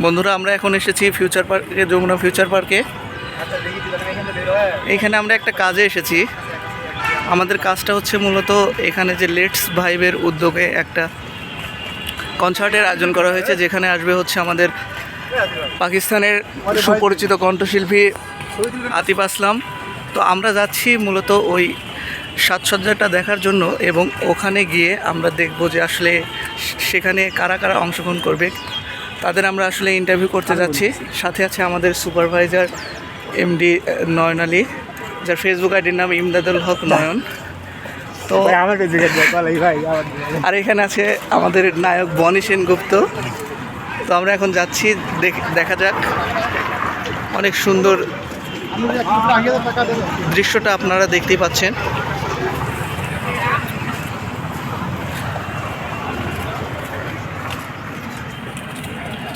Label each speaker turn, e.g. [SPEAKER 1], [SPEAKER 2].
[SPEAKER 1] বন্ধুরা, আমরা এখন এসেছি ফিউচার পার্কে, যমুনা ফিউচার পার্কে। এইখানে আমরা একটা কাজে এসেছি। আমাদের কাজটা হচ্ছে মূলত এখানে যে লেটস ভাইবের উদ্যোগে একটা কনসার্টের আয়োজন করা হয়েছে, যেখানে আসবে হচ্ছে আমাদের পাকিস্তানের সুপরিচিত কণ্ঠশিল্পী আতিফ আসলাম। তো আমরা যাচ্ছি মূলত ওই সাজসজ্জাটা দেখার জন্য, এবং ওখানে গিয়ে আমরা দেখব যে আসলে সেখানে কারা কারা অংশগ্রহণ করবে, তাদের আমরা আসলে ইন্টারভিউ করতে যাচ্ছি। সাথে আছে আমাদের সুপারভাইজার এমডি নয়ন আলী, যার ফেসবুক আইডির নাম ইমদাদুল হক নয়ন। তো আর এখানে আছে আমাদের নায়ক বনি সেনগুপ্ত। তো আমরা এখন যাচ্ছি, দেখা যাক। অনেক সুন্দর দৃশ্যটা আপনারা দেখতেই পাচ্ছেন।